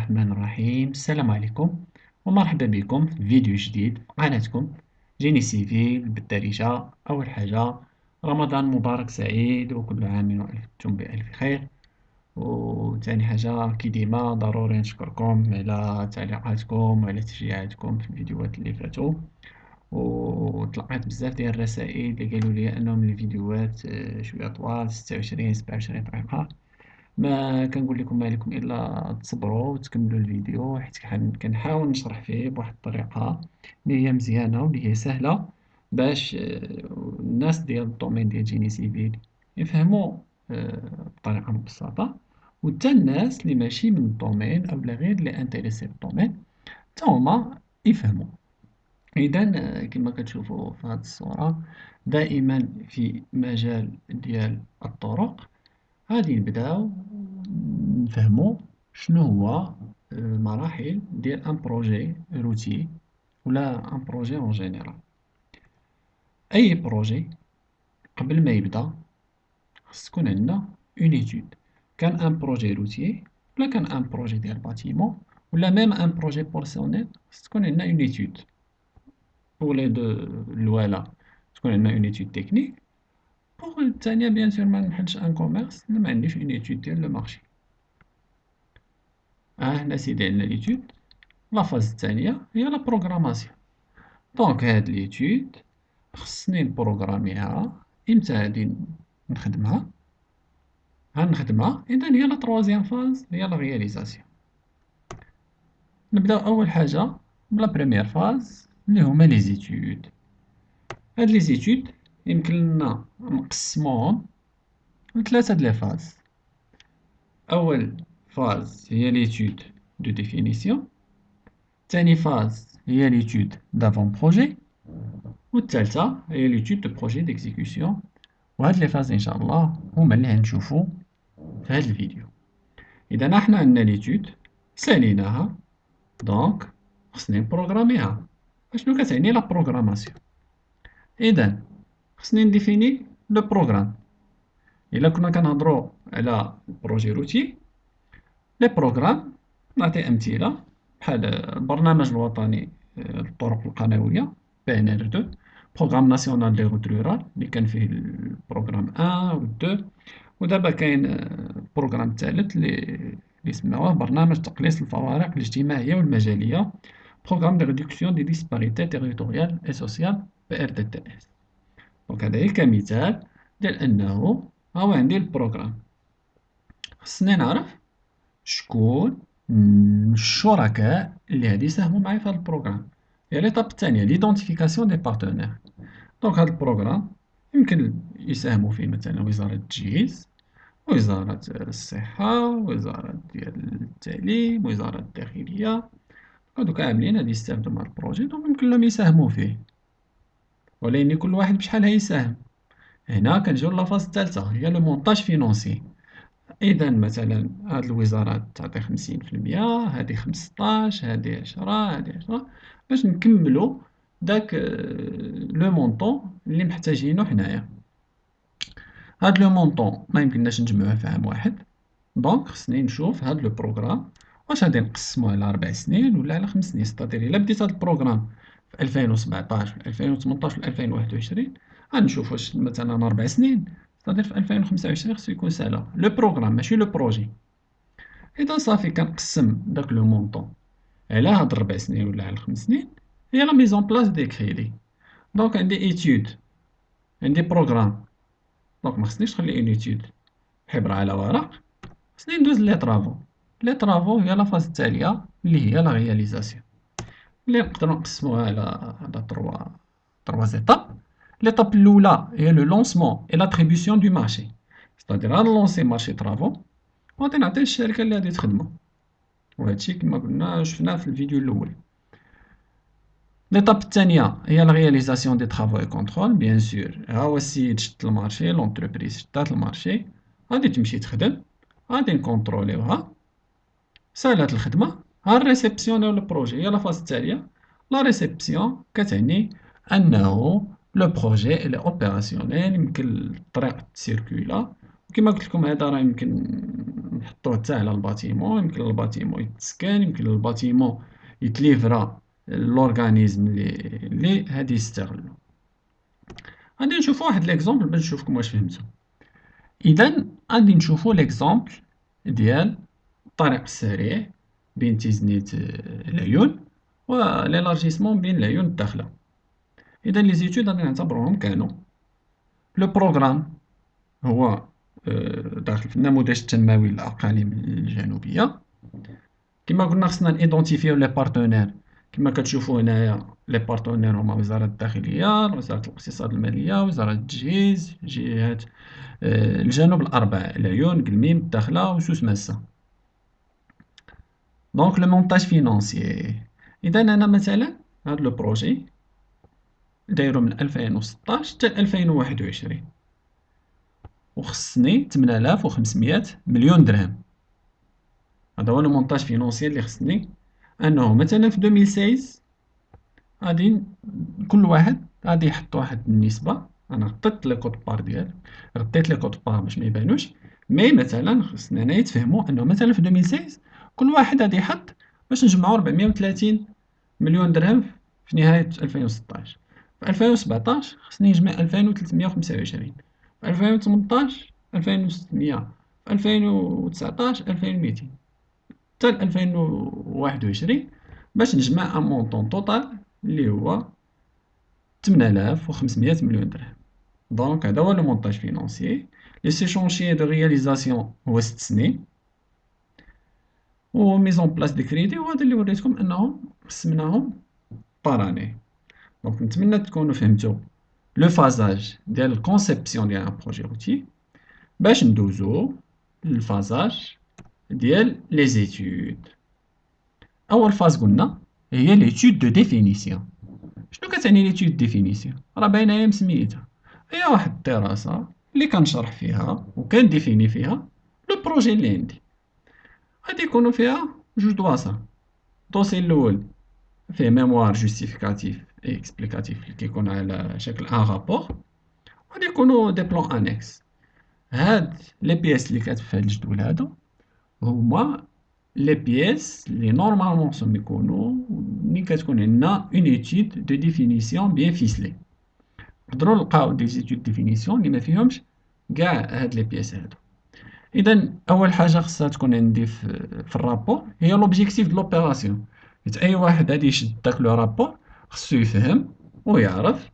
الرحمن الرحيم. السلام عليكم ومرحبا بكم في فيديو جديد في قناتكم جيني سيفيل بالدارجة. أول حاجة، رمضان مبارك سعيد وكل عام وأنتم بألف خير. وثاني حاجة، كيديما ضروري نشكركم على تعليقاتكم وعلى تشجيعاتكم في الفيديوهات اللي فاتوا، وتلقيت بزاف ديال الرسائل اللي قالوا لي أنهم الفيديوهات شوية طوال 26 27 دقيقة. ما كنقول لكم ما عليكم الا تصبروا وتكملوا الفيديو، حيت كنحاول نشرح فيه بواحد الطريقه اللي هي مزيانه واللي هي سهله، باش الناس ديال الدومين ديال جيني سيفيل يفهموا بطريقه مبسطه، وحتى الناس اللي ماشي من الدومين او لا غير اللي انتريسي بالدومين حتى هما يفهموا. اذا كما كتشوفوا في هذه الصوره، دائما في مجال ديال الطرق غادي نبداو نفهمو شنو هو المراحل ديال ان بروجي روتي ولا ان بروجي اون جينيرال. اي بروجي قبل ما يبدا خص تكون عندنا اون ايتود، كان ان بروجي روتيي ولا كان ان بروجي ديال باتيمون ولا ميم ان بروجي بورسيونيل، خص تكون عندنا اون ايتود. بور لي دو الاولى تكون عندنا اون ايتود تكنيك، بور الثانيه بيان سور ما نحلش ان كوميرس الا ما عنديش اون ايتود ديال لو مارشي. هنا سيدي عندنا ليتود. لا فاز الثانية هي لا بروغراماسيون. دونك هاد ليتود خصني نبروغراميها. امتى غادي نخدمها؟ غنخدمها إذا هي لا تروازيام فاز، هي لا رياليزاسيون. نبداو أول حاجة بلا بروميير فاز اللي هما لي زيتود. هاد لي زيتود يمكن لنا نقسموهم لثلاثة د لي فاز. أول فاز هي ليتود دو ديفينيسيون، تاني فاز هي ليتود دافون بروجي، والثالثة هي ليتود دو بروجي ديكزيكسيون. وهاد لي فاز إن شاء الله هما اللي غنشوفو في هاد الفيديو. إذا حنا عندنا ليتود ساليناها، دونك خصني نبروغراميها. أشنو كتعني لا بروغراماسيون؟ إذا خصني نديفيني لو بروغرام. إلا كنا كنهضرو على بروجي روتي، لي بروغرام نعطي أمثلة بحال البرنامج الوطني للطرق القنوية PNR2، بروغرام ناسيونال دي روت رورال اللي كان فيه البروغرام 1 و 2، ودابا كاين البروغرام الثالث اللي سماوه برنامج تقليص الفوارق الاجتماعية والمجالية، بروغرام دو ريدكسيون دي ديسباريتي تيريتوريال اي سوسيال PRTTS. دونك هذا غير كمثال ديال أنه هاو عندي البروغرام. خصني نعرف شكون الشركاء اللي غادي يساهموا معايا في هذا البروغرام. هي ليطاب الثانية ليدونتيفيكاسيون دي بارتنير. دونك هذا البروغرام يمكن يساهموا فيه مثلا وزارة التجهيز، وزارة الصحة، وزارة ديال التعليم، وزارة الداخلية. هادو كاملين غادي يستافدوا من البروجي، دونك يمكن لهم يساهموا فيه، ولكن كل واحد بشحال هيساهم. هنا كنجيو لافاز الثالثة هي لو مونطاج فينونسي. إذا مثلا هاد الوزارات تعطي 50%، هادي 15، هادي 10، هادي 10، باش نكملو داك لو مونطون اللي محتاجينو حنايا. هاد لو مونطون ما يمكنناش نجمعوه في عام واحد، دونك خصني نشوف هاد لو بروغرام واش غادي نقسموه على 4 سنين ولا على 5 سنين. ستادير إلا بديت هاد البروغرام في 2017 في 2018 في 2021، غنشوف واش مثلا 4 سنين، ستادير في 2025 خصو يكون سالا لو بروغرام ماشي لو بروجي. إذا صافي كنقسم داك لو مونطون على هاد 4 سنين ولا على 5 سنين، هي لا ميزون بلاص دي كريدي. دونك عندي إيتود، عندي بروغرام، دونك مخصنيش نخلي اون إيتود حبر على ورق، خصني ندوز لي طرافو. لي طرافو هي لا فاز التالية اللي هي لا رياليزاسيون، اللي نقدرو نقسموها على تروا زيتاب. ليطاب الأولى هي لو لونسمون إي لاتريبيسيون دو مارشي، ستادير غنلونسي مارشي طرافو وغادي نعطيه للشركة اللي غادي تخدمو، وهادشي كما قلنا شفناه في الفيديو الأول. ليطاب الثانية هي لا رياليزاسيون دي طرافو اي كونترول. بيان سور ها هو السيد شد المارشي، لونتربريز شدات المارشي، غادي تمشي تخدم، غادي نكونتروليوها، سالات الخدمة، ها نريسبسيونيو البروجي. هي لا فاز التالية. لا ريسبسيون كتعني أنه لو بروجي إلي أوبيراسيونيل، يمكن الطريق تسيركولا. وكما قلت لكم هذا راه يمكن يحطوه حتى على الباتيمون، يمكن الباتيمون يتسكن، يمكن الباتيمون يتليفرا لورغانيزم اللي غادي يستغلو. غادي نشوفو واحد ليكزومبل باش نشوفكم واش فهمتو. اذا غادي نشوفو ليكزومبل ديال الطريق السريع بين تيزنيت العيون وليلارجيسمون بين العيون الداخله. اذا لي زيتود غادي نعتبروهم كانوا لو بروغرام هو داخل في النموذج التنموي للأقاليم الجنوبية. كما قلنا خصنا نيدونتيفيو لي بارتنير، كما كتشوفوا هنايا لي بارتنير هما وزارة الداخلية، وزارة الاقتصاد المالية، وزارة التجهيز، جهات الجنوب الأربع: العيون، قلميم، الداخلة وسوس ماسة. دونك لو مونتاج فينونسيي، إذا أنا مثلا هاد لو بروجي دايرو من 2016 حتى 2021 وخصني 8500 مليون درهم. هذا هو لو مونتاج فينونسيي اللي خصني. انه مثلا في 2016 غادي كل واحد غادي يحط واحد النسبه. انا غطيت لي كود بار غطيت لي كود بار باش ما يبانوش، مي مثلا خصنا هنا يتفهموا انه مثلا في 2016 كل واحد غادي يحط باش نجمعوا 430 مليون درهم في نهايه 2016. في 2017 خصني نجمع 2325، في 2018 2600، في 2019 2200، حتى 2021 باش نجمع ان مونطون توتال اللي هو 8500 مليون درهم. دونك هذا هو لو مونتاج فينونسيي. لي سي شونشي دو رياليزاسيون هو 6 سنين، و ميزون بلاس دي كريدي، وهذا اللي وريتكم انهم قسمناهم باراني. دونك نتمنى تكونوا فهمتوا لو فازاج ديال الكونسيبسيون ديال ان بروجي روتي باش ندوزو للفازاج ديال لي زيتود. اول فاز قلنا هي ليتود دو ديفينيسيون. شنو كتعني ليتود دو ديفينيسيون؟ راه باينه هي مسميتها، هي واحد الدراسه اللي كنشرح فيها وكنديفيني فيها لو بروجي اللي عندي. غادي يكونوا فيها جوج دواسا. الدوسي الاول فيه ميموار جوستيفيكاتيف اي اكسبليكاتيف اللي كيكون على شكل ان رابور، غادي يكونوا دي بلان انيكس. هاد لي بياس اللي كاتب في هاد الجدول هادو هما لي بياس اللي نورمالمون خصهم يكونوا ملي كتكون عندنا اون ايتود دو ديفينيسيون بيان فيسلي. نقدروا نلقاو دي زيتود ديفينيسيون اللي ما فيهمش كاع هاد لي بياس هادو. اذا اول حاجه خصها تكون عندي في الرابور هي لوبجيكتيف دو لوبيراسيون. حيت اي واحد غادي يشد داك لو رابور خصو يفهم ويعرف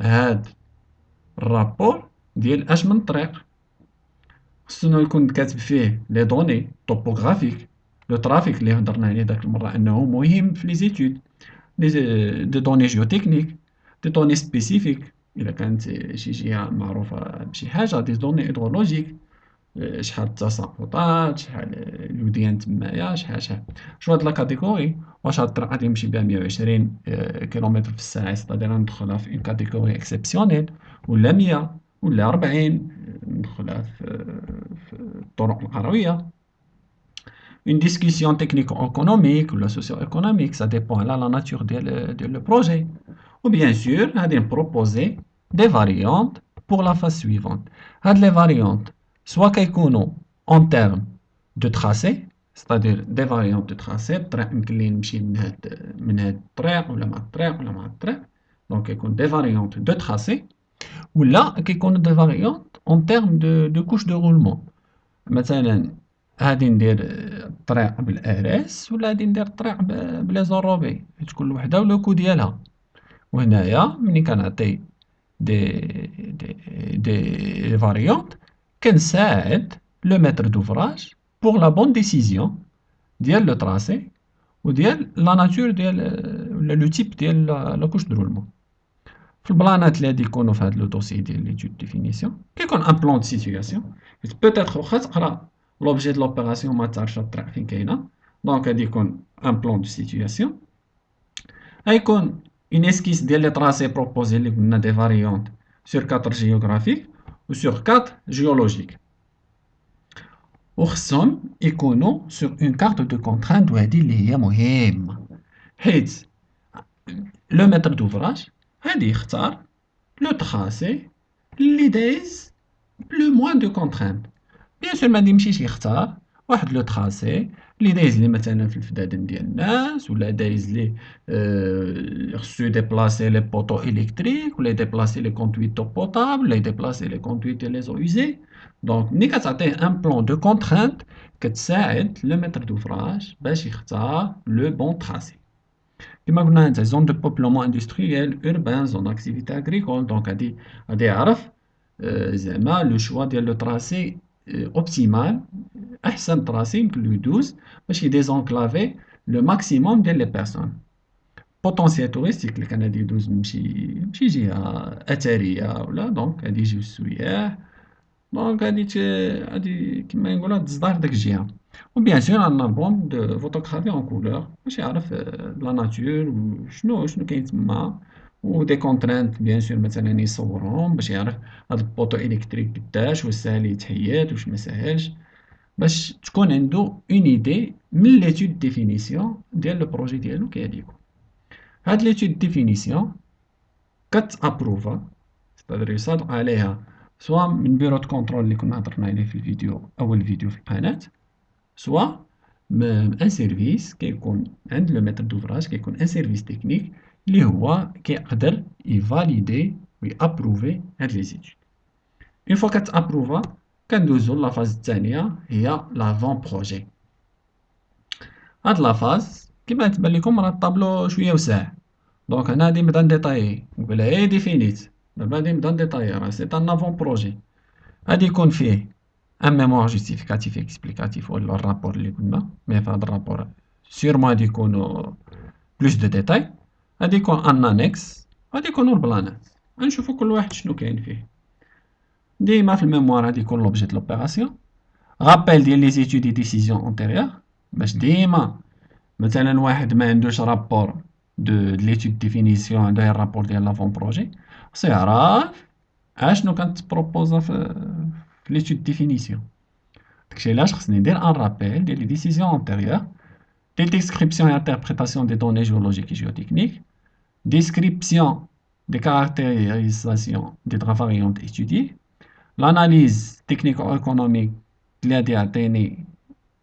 هاد الرابور ديال اش من طريق. خصو يكون كاتب فيه لي دوني توبوغرافيك، لو ترافيك اللي هضرنا عليه داك المره انه مهم في لي زيتود، دي دوني جيوتكنيك، دي دوني سبيسيفيك الا كانت شي جهه معروفه بشي حاجه، دي دوني هيدرولوجيك، شحال التساقطات، شحال الوديان تمايا، شحال شنو هاد لا كاتيجوري. واش هاد الطريق غادي يمشي بها 120 كيلومتر في الساعه، ستادير ندخلها في اون كاتيجوري اكسبسيونيل، ولا 100 ولا 40 ندخلها في الطرق القرويه. Une discussion technico-économique ou la socio-économique, ça dépend de la nature du projet. Ou bien sûr, on va proposer des variantes pour la phase suivante. Les variantes, soit qu'elles soient en termes de tracé, c'est-à-dire des variantes de tracé, donc des variantes de tracé, ou là, des variantes en termes de couche de roulement. مثلا غادي ندير الطريق بالآراس ولا غادي ندير الطريق بلي زوروبي، حيت كل وحدة والكو ديالها. وهنايا ملي كنعطي دي فاريونت كنساعد لو ميتر دوفراج بوغ لا بون ديسيزيون ديال لو تراسي وديال لا ناتور ديال ولا لو تيب ديال لا كوش دو رولمون. في البلانات اللي غادي يكونوا في هاد لو دوسي ديال ليتود ديفينيسيون كيكون ان بلان دو سيتوياسيون. بوتيتر واخا تقرا لوبجي دو لوبيراسيون ما تعرفش الطريق فين كاينه، دونك غادي يكون ان بلان دو سيتوياسيون. غيكون اون اسكيس ديال لي طراسي بروبوزي اللي قلنا دي فاريونت سور 4 جيوغرافيك و سور 4 جيولوجيك، وخصهم يكونوا سور اون كارت دو كونترانت. وهادي اللي هي مهمه، حيت لو ميتر دوفراج غادي يختار لو تراسي اللي دايز لو موان دو كونترانت. بيان سور ما يمشيش يختار واحد لو تراسي اللي دايز لي مثلا في الفدادن ديال الناس، ولا دايز لي خصو يديبلاسي لي بوطو إلكتريك، ولا يديبلاسي لي كونتويت دو بوطابل، ولا يديبلاسي لي كونتويت ديال لي زو أوزي. دونك ملي كتعطيه ان بلان دو كونترانت كتساعد لو ميتر دوفراج باش يختار لو بون تراسي. كما قلنا انت زون دو بوبلومون اندستريال اوربان زون اكتيفيتي اغريكول، دونك غادي يعرف زعما لو شوا ديال لو تراسي اوبتيمال، احسن تراسي يمكن له يدوز باش يديزونكلافي لو ماكسيموم ديال لي بيرسون. بوتونسيال توريستيك اللي كان غادي يدوز من شي جهه اثريه ولا، دونك غادي يجيو السياح، دونك غادي كيما نقولوا تصدر داك الجهه. وبيان سور عندنا البوم دو فوتوغرافي اون كولور باش يعرف لا ناتور وشنو كاين تما، ودي كونترانت بيان سور مثلا يصورهم باش يعرف هاد البوطو الكتريك قداش، واش ساهل يتحيد واش ما ساهلش، باش تكون عنده اون ايدي من ليتود ديفينيسيون ديال لو بروجي ديالو كيديكو. هاد ليتود ديفينيسيون كتابروفا، ستادير يصادق عليها سوا من بيرو دو كونترول اللي كنا هضرنا عليه في الفيديو، اول فيديو في القناه، سوا ان سيرفيس كيكون عند لو ميتر دوفراج، كيكون ان سيرفيس تكنيك اللي هو كيقدر يفاليدي ويابروفي هاد لي زيتود. اون فوا كتابروفا كندوزو لا فاز الثانيه هي لافون بروجي. هاد لا فاز كيما تبان لكم راه الطابلو شويه وسع، دونك هنا غادي نبدا نديطايي نقولها هي ديفينيت، دابا غادي نبدا نديطايي راه سي ان افون بروجي. غادي يكون فيه ان ميموار جوستيفيكاتيف اكسبليكاتيف ولا الرابور اللي قلنا، مي في هاد الرابور سيرمون غادي يكونو بلوس دو ديتاي. غادي يكون ان انيكس، غادي يكونو البلانات، غنشوفو كل واحد شنو كاين فيه. ديما في الميموار غادي يكون لوبجي د لوبيراسيون، رابيل ديال لي زيتود دي ديسيزيون اونتيريور، باش ديما مثلا واحد ما عندوش رابور دو ليتود ديفينيسيون، عنده غير رابور ديال لافون بروجي، خصو يعرف اشنو كانت في ليتود ديفينيسيون. داكشي علاش خصني ندير ان رابيل ديال لي ديسيزيون انتيريور، دي ديسكريبسيون et interprétation des données géologiques et géotechniques, description des caractérisations des variantes étudiées, l'analyse technico-économique اللي غادي يعطيني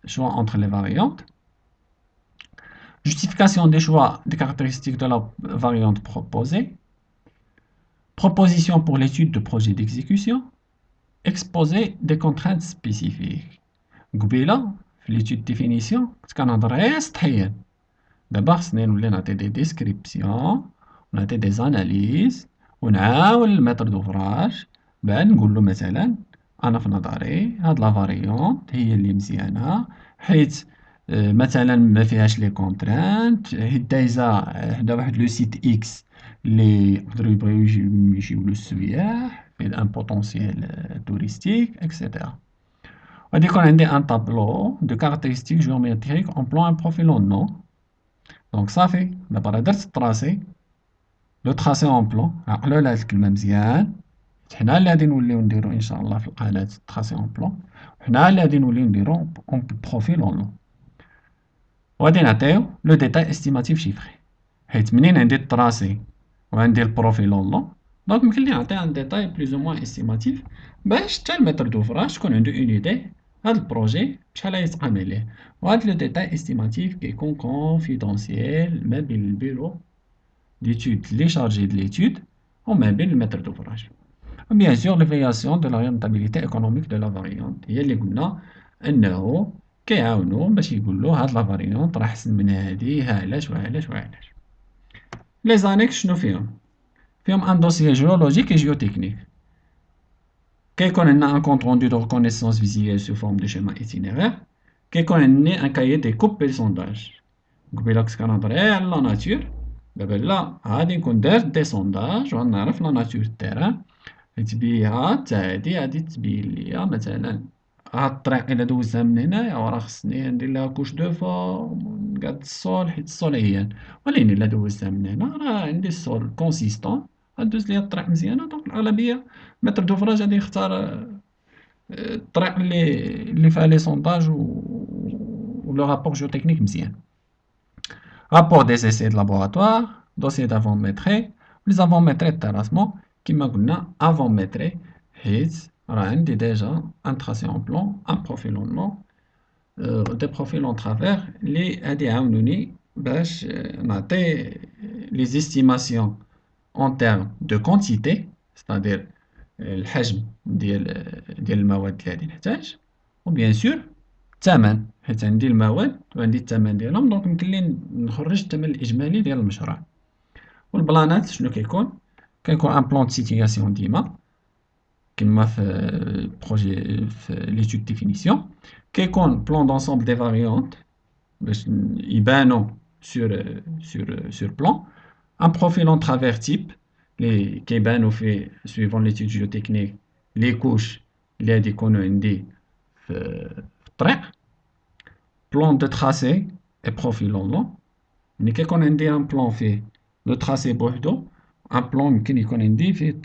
choix entre les variantes, justification des choix des caractéristiques de la variante proposée, proposition pour l'étude de projet d'exécution, exposer des contraintes spécifiques. قبيله في l'étude définition كنت كنهضر غير سطحيا، دابا خصني نولي نعطي دي ديسكريبسيون ونعطي دي زاناليز ونعاون الميتر دوفراج بعد نقولو مثلا انا في نظري هاد لا فاريونت هي اللي مزيانه، حيت مثلا ما فيهاش لي كونترانت، حيت دايزه حدا واحد لو سيت اكس اللي يقدروا يبغيو يجيو للسياح، فيه ان بوتونسييل توريستيك اكسيتيرا. غادي يكون عندي ان طابلو دو كاركتيرستيك جيومتريك اون بلان ان بروفيل اون نو. دونك صافي دابا راه درت التراسي، لو تراسي اون بلون، عقلوا على هاد الكلمه مزيان، حنا اللي غادي نوليو نديرو ان شاء الله في القناه تراسي اون بلون، وحنا اللي غادي نوليو نديرو اون بروفيل اون نو، وغادي نعطيو لو ديتاي استيماتيف شيفري، حيت منين عندي التراسي وعندي البروفيل اون نو، دونك يمكن لي نعطي ان ديتاي بلوز او موان استيماتيف باش حتى الميتر دوفراج تكون عنده اون ايدي هاد البروجي شحال غيتقام عليه. وهاد لو ديتاي استيماتيف كيكون كونفيدونسييل ما بين البيرو d'études, les chargés de l'étude, ou même le maître d'ouvrage. Bien sûr, l'évaluation de la rentabilité économique de la variante هي اللي قلنا انه كيعاونو باش يقولو هاد لا فاريونت راه احسن من هادي، ها علاش وعلاش وعلاش. لي زانيكس شنو فيهم ان دوسيي جيولوجيك اي جيوتكنيك، كيكون عندنا ان كونت روندو دو ريكونيسونس فيزيوال سو فورم دو شيما ايتينيرير، كيكون عندي ان كايي دي كوب بي سونداج. قبيله كنت كنهضر غير على لا ناتور، دابا لا غادي نكون دارت دي سونداج وغنعرف لا ناتور التيران، تبيها حتى هادي غادي تبين ليا مثلا هاد الطريق الا دوزتها من هنايا وراه خصني ندير لها كوش دو فورم نقاد الصول حيت الصول عيان، ولكن الا دوزتها من هنا راه عندي الصول كونسيستون غدوز ليا الطريق مزيانه. دونك الاغلبيه متر دوفراج غادي يختار الطريق اللي فيها لي سونداج و لو رابور جيوتكنيك مزيان. Rapport des essais de laboratoire, dossier d'avant-maîtrise, les avant-maîtrises de terrassement, كما قلنا avant-maîtrise حيت راه عندي ديجا ان تراسي اون بلون ان بروفيل اون نو، des profils en travers اللي غادي يعاونوني باش نعطي les estimations en termes de quantité, c'est-à-dire الحجم ديال المواد اللي غادي نحتاج، وبيان سور الثمن، حيت عندي المواد وعندي الثمن ديالهم، دونك يمكن لي نخرج الثمن الإجمالي ديال المشروع. والبلانات شنو كيكون؟ كيكون ان بلان دو سيتياسيون ديما كما في البروجي في ليتود ديفينيسيون، كيكون بلان دونسومبل دي فاريونت باش يبانو sur plan. Un profil en travers type اللي كيبانو فيه suivant l'étude géotechnique les couches اللي غادي يكونوا عندي في الطريق. بلان دو تراسي et profil en long، ملي كيكون عندي ان بلان فيه لو تراسي بوحدو، ان بلان يمكن يكون عندي فيه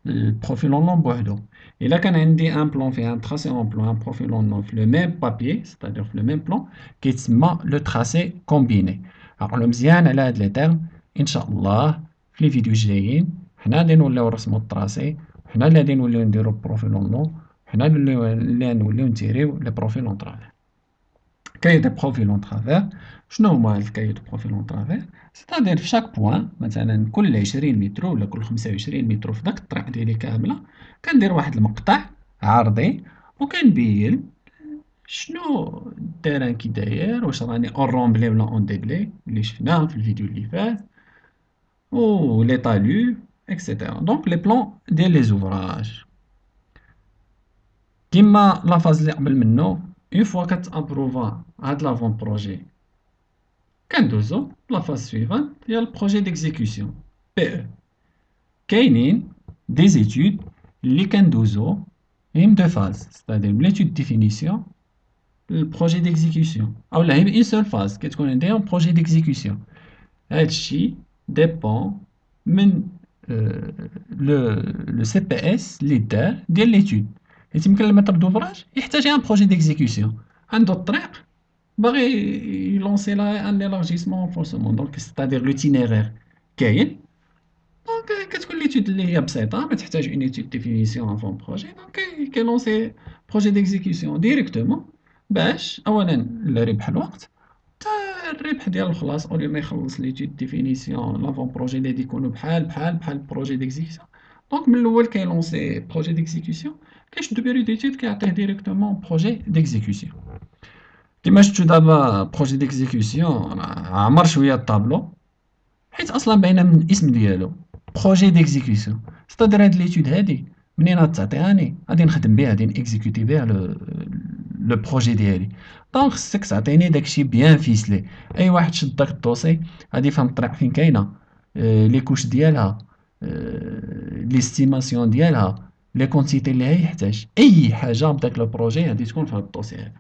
البروفيل اون لون بوحدو. الا كان عندي ان بلان فيه ان تراسي اون بلان ان بروفيل اون لون في لو ميم بابيي ستادير في لو ميم بلان، كيتسمى لو تراسي كومبيني. عقلو مزيان على هاد لي تيرم، ان شاء الله في لي فيديو جايين حنا غادي نوليو نرسمو التراسي، حنا اللي غادي نوليو نديرو بروفيل اون لون، حنا اللي نوليو نتيريو لي بروفيل اون ترافير. كاين دي بروفيل اون ترافير. شنو هما الكاي دو بروفيل اون ترافير؟ ستادير في شاك بوان، مثلا كل 20 متر ولا كل 25 متر في داك الطريق ديالي كامله كندير واحد المقطع عرضي وكنبين شنو التيران كي داير، واش راني اون رومبلي ولا اون ديبلي اللي شفناه في الفيديو اللي فات، و لي طالو اكسيتيرا. دونك لي بلان ديال لي زوفراج كيما لا فاز اللي قبل منه، اون فوا كتابروفا هاد لافون بروجي كندوزو لا فاز سويفانت هي البروجي ديكزيكسيون بي او. كاينين دي زيتود اللي كندوزو هم دو فاز، ستادير من ليتود ديفينيسيون البروجي ديكزيكسيون، اولا هي اون سول فاز كتكون عندي ان بروجي ديكزيكسيون. هادشي ديبون من لو سي بي اس اللي دار ديال ليتود، حيت يمكن الميتر دوفراج يحتاج ان بروجي ديكزيكسيون، عنده الطريق باغي يلونسي لا ان élargissement forcément، دونك ستادير لوتينيرير كاين. دونك كتكون ليتود اللي هي بسيطه ما تحتاج اون ايتود ديفينيسيون افون بروجي، دونك كيلونسي بروجي ديكزيكسيون ديريكتومون باش اولا لا ربح الوقت، تا الربح ديال الخلاص اولي ما يخلص ليتود ديفينيسيون لافون بروجي اللي غادي يكونوا بحال بروجي ديكزيكسيون. دونك من الاول كيلونسي بروجي ديكزيكسيون، كيشدو بيريود ديتود كيعطيه ديريكتومون بروجي ديكزيكسيون. كيما شفتو دابا بروجي ديكزيكسيون عمر شويه الطابلو، حيت اصلا باينه من الاسم ديالو بروجي ديكزيكسيون. ستادير هاد ليتود هادي منين غتعطيهاني غادي نخدم بها، غادي نيكزيكوتي بها لو بروجي ديالي. دونك خصك تعطيني داكشي بيان فيسلي. اي واحد شد داك الدوسي غادي يفهم الطريق فين كاينه، لي كوش ديالها، لي ستيماسيون ديالها، لي كونتيتي اللي هيحتاج، اي حاجه بداك لو بروجي غادي تكون في هاد الدوسي هذا.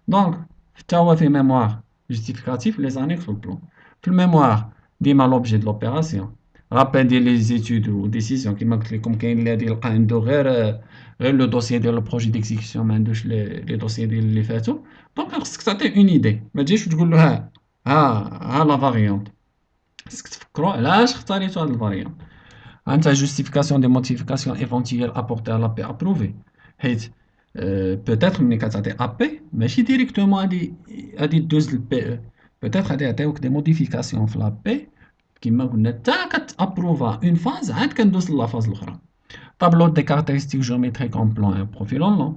دونك حتى هو في ميموار جوستيفيكاتيف لي زانيكس في البلان. في الميموار ديما لوبجي دو لوبيراسيون، رابيل ديال لي زيتود و ديسيزيون كيما قلت لكم. كاين اللي غادي يلقى عنده غير لو دوسيي ديال البروجي ديكزيكسيون، ما عندوش لي دوسيي ديال اللي فاتو. دونك خصك تعطيه اون ايدي، ما تجيش وتقول له ها لا فاريونت. خصك تفكروا علاش اختاريتو هاد الفاريونت. انت جوستيفيكاسيون دي موديفيكاسيون ايفونتييل ابورتي على بي ابروفي، حيت بوتيتر ملي كتعطي ا بي ماشي ديريكتومون غادي دوز للبي او، بوتيتر غادي يعطيوك دي موديفيكاسيون في لا بي كيما قلنا حتى كتابروفا اون فاز عاد كندوز لا فاز الاخرى. طابلو دي كارactéristiques géométriques en plan et profil en long,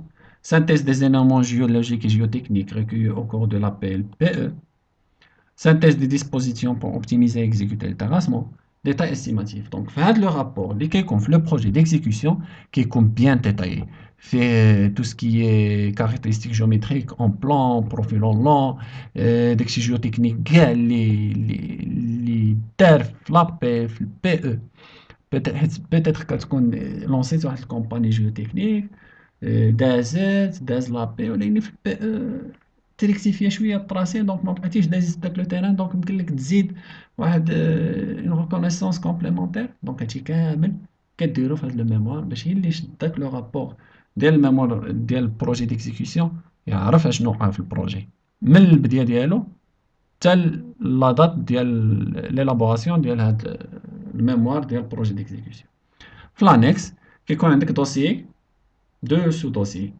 synthèse des éléments géologiques et géotechniques recueillis au cours de l'appel PE, synthèse des dispositions pour optimiser et exécuter le terrassement, détail estimatif. Donc, faire le rapport, le projet d'exécution qui est bien détaillé. Fait tout ce qui est caractéristiques géométriques en plan, profil en long, des géotechniques, les TERF, l'APF, le PE. Peut-être كتكون لونسيت واحد الكومباني جيوتكنيك داز لابي، ولكن في تريكتيفيا شويه الطراسي، دونك ما بقيتيش دازيت داك لو تيران، دونك يمكن لك تزيد واحد اون ريكونيسونس كومبليمونتير. دونك هادشي كامل كديرو في هاد لو ميموار باش هي اللي شد داك لو رابور ديال الميموار ديال البروجي ديكزيكسيون يعرف اشنو وقع في البروجي من البدايه ديالو حتى لا دات ديال ليلابوراسيون ديال هاد الميموار ديال البروجي ديكزيكسيون. في لانكس كيكون عندك دوسيي، دو سو دوسيي،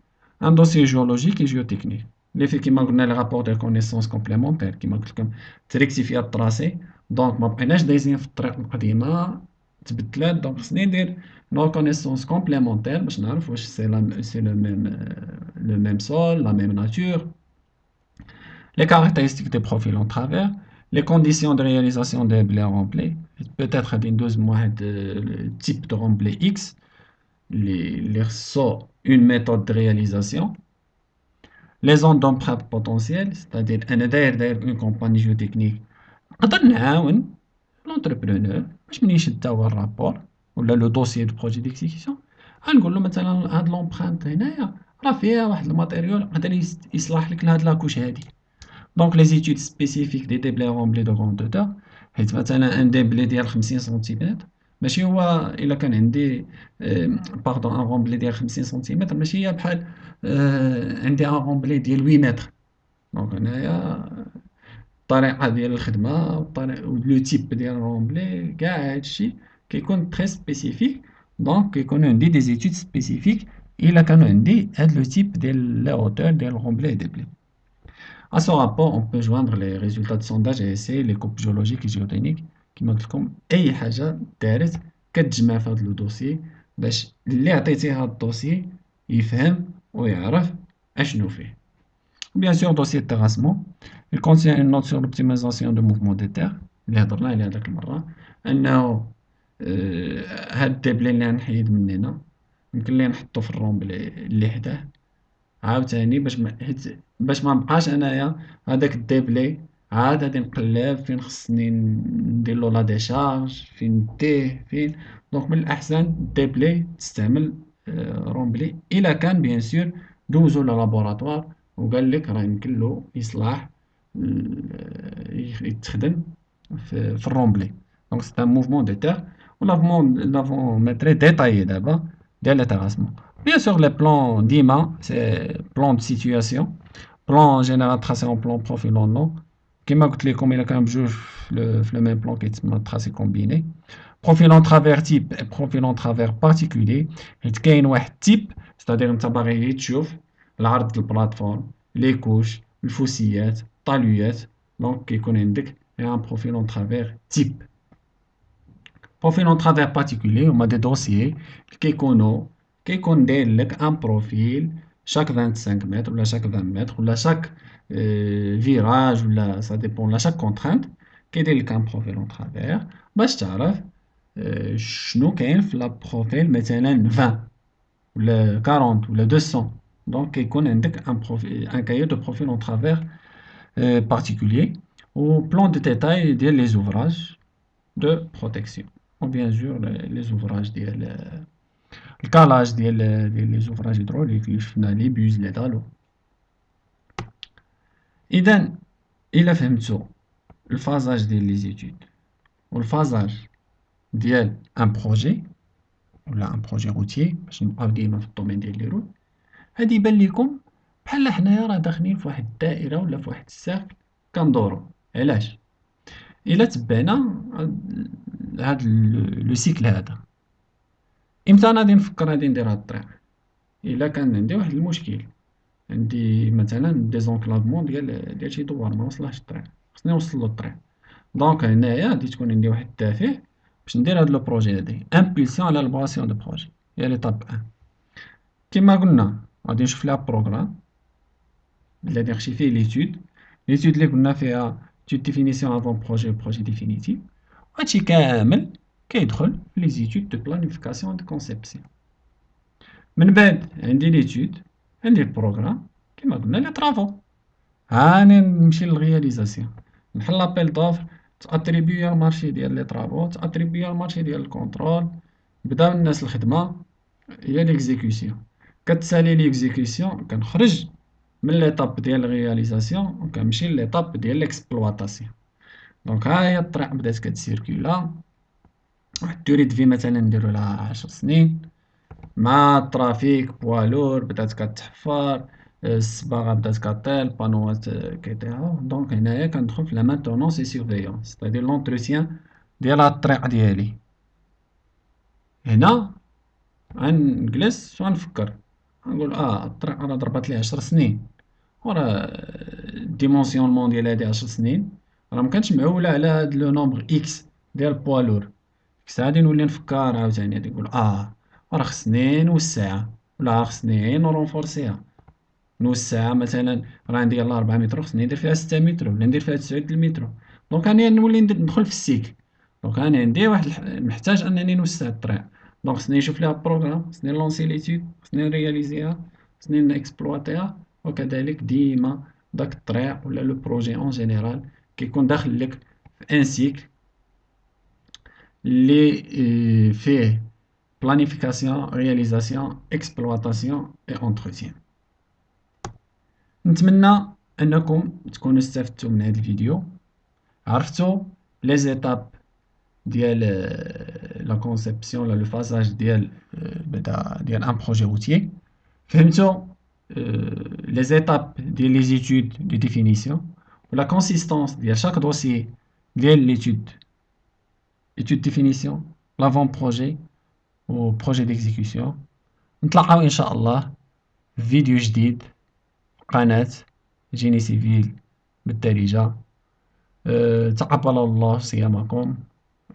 ان دوسيي جيولوجيك و جيوتكنيك. اللي فيه كيما قلنا لي رابور دو كونيسونس كومبليمونتير كيما قلت لكم تريكتيفيا الطراسي دونك ما بقيناش دايزين في الطريق القديمه تبدلات دونك خصني ندير نو كونيسونس كومبليمونتير باش نعرف واش سي لو ميم سول لا ميم ناتور les caractéristiques des profils en travers, les conditions de réalisation des blés remplis, peut-être d'une deuxième le type de rempli X, les ressorts, une méthode de réalisation, les zones d'empreinte potentielle, c'est-à-dire une compagnie géotechnique, l'entrepreneur, باش ملي يشد هو الرابور ولا لو دوسيي دو بروجي ديكزيكسيون غنقول له مثلا هاد لومبرانت هنايا راه فيها واحد الماتيريال يقدر يصلح لك لهاد لاكوش هادي. دونك لي زيتود سبيسيفيك دي ديبلي رومبلي دو غروندور حيت مثلا ان ديبلي ديال 50 سنتيمتر ماشي هو الا كان عندي باردون ان رومبلي ديال 50 سنتيمتر ماشي هي بحال عندي ان رومبلي ديال 8 متر. دونك هنايا الطريقه ديال الخدمه لو تيب ديال الرومبلي كاع هادشي كيكون تري سبيسيفيك. دونك كيكونوا عندي دي زيتود سبيسيفيك الا كانوا عندي هاد لو تيب ديال لا هوتور ديال الرومبلي ديبلي. À ce rapport, on peut joindre les résultats de sondage et essayer les coupes géologiques et géotechniques كما قلت لكم أي حاجة دارت كتجمع في هذا الدوسيي باش اللي عطيتيه هذا الدوسيي يفهم ويعرف أشنو فيه. Bien sûr, dossier de terrassement, il contient une note sur l'optimisation du mouvement des terres اللي هضرنا عليه هذاك المرة أنه هاد الدبلين اللي غنحيد من هنا يمكن لي نحطو في الرومبلي اللي حداه عاوتاني باش ما نبقاش انايا هذاك الديبلي عاد غادي نقلب فين خصني نديرلو لا ديشارج فين نديه فين. دونك من الاحسن الديبلي تستعمل رومبلي الا كان بيان سور دوزو للابوراتوار وقال لك راه يمكن له يصلح يتخدم في الرومبلي. دونك سي ان موفمون دو تير لافون ميتري ديتايي دابا ديال لي تيراسمون. Bien sûr, les plans d'IMA, c'est plan de situation. Plan général tracé en plan profil en nom. كما قلت لكم إلا كان بجوج في le même plan كيتسمى tracé combiné. Profil en travers type et profil en travers particulier. حيت كاين واحد type c'est-à-dire انت باغي غير تشوف العرض البلاتفورم لي كوش الفوسيات الطالويات دونك كيكون عندك un profil en travers type. Profil en travers particulier هما دي دوسيي كيكون داير لك ان بروفيل شاك 25 متر ولا شاك 20 متر ولا شاك فيراج ولا سا ديبون ولا شاك كونترانت كيدير لك ان بروفيل اون ترافير باش تعرف شنو كاين في لا بروفيل مثلا 20 ولا 40 ولا 200. دونك كيكون عندك ان بروفيل ان كايي دو بروفيل اون ترافير particulier ou plan de détail ديال لي زوفراج de protection ou bien sûr les ouvrages ديال الكالاج ديال لي زوفراج هيدروليك اللي شفنا لي بوز لي دالو. اذا الا فهمتو الفازاج ديال لي زيتود والفازاج ديال ان بروجي ولا ان بروجي روتيي باش نبقاو ديما في الدومين ديال لي روت هادي يبان ليكم بحال حنايا راه داخلين في واحد الدائره ولا في واحد السيركل كندورو. علاش؟ الا تبعنا هاد لو سيكل هذا امتى انا غادي نفكر غادي ندير هاد الطريق؟ الا كان عندي واحد المشكل عندي مثلا ديزونكلافمون ديال شي دوار ما وصلهش الطريق خصني نوصل له الطريق. دونك هنايا غادي تكون عندي واحد الدافع باش ندير هاد لو بروجي هادي امبولسيون على الباسيون دو بروجي هي ليطاب 1. كما قلنا غادي نشوف لها بروغرام الذي نخشي فيه ليتود اللي قلنا فيها étude définition avant projet ou projet définitif. هادشي كامل كيدخل في لي زيتود دو بلانيفيكاسيون دو كونسيبسيون. من بعد عندي ليتود عندي البروغرام كما قلنا لي طرافو هاني نمشي للرياليزاسيون نحل لابيل دوفر تاتريبيو المارشي ديال لي طرافو تاتريبيو المارشي ديال الكونترول بداو الناس الخدمه هي ليكزيكسيون كتسالي ليكزيكسيون كنخرج من ليطاب ديال الرياليزاسيون وكنمشي ليطاب ديال ليكسبلواتاسيون. دونك ها هي الطريق بدات كتسيركيلا واحد الدوري في مثلا نديرو لها 10 سنين مع الترافيك بوالور بدات كتحفر الصباغه بدات كطيل بانوات كيطيحو. دونك هنايا كندخل في لا مانتونونس اي سيرفيونس ستادير لونتروتيان ديال هاد الطريق ديالي. هنا غنجلس وغنفكر غنقول الطريق راه ضربات ليه 10 سنين وراه الديمونسيونمون ديال هادي 10 سنين راه مكانتش معولة على هاد لو نومبر إكس ديال البوا لور. ديك الساعة غادي نولي نفكر عاوتاني غادي نقول راه خصني نوسعها، ولا خصني نرونفورسيها. نوسعها مثلا، راه عندي يلاه 4 متر خصني ندير فيها 6 متر ولا ندير فيها 9 المتر. دونك راني نولي ندخل في السيكل. دونك راني عندي واحد محتاج انني نوسع الطريق. دونك خصني نشوف ليها بروغرام، خصني نلونسي ليتود، خصني نرياليزيها، خصني نكسبلواتيها. وكذلك ديما داك الطريق ولا لو بروجي اون جينيرال كيكون داخل لك في ان سيكل اللي فيه بلانيفيكاسيون، رياليزاسيون، اكسبلواتاسيون اي انتروتيان. نتمنى انكم تكونوا استفدتوا من هذا الفيديو، عرفتوا لي زيتاب ديال لا كونسيبسيون ولا لو فازاج ديال بعدا ديال ان بروجي روتيي. فهمتوا لي زيتاب ديال لي زيتود دو ديفينيسيون ولا كونسيستونس ديال شاك دوسيي ديال ليتود، étude définition, l'avant-projet و projet d'exécution. نتلاقاو إن شاء الله في فيديو جديد في قناة جيني سيفيل بالدارجة. تقبل الله صيامكم.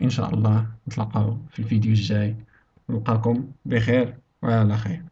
إن شاء الله نتلاقاو في الفيديو الجاي، نلقاكم بخير وعلى خير.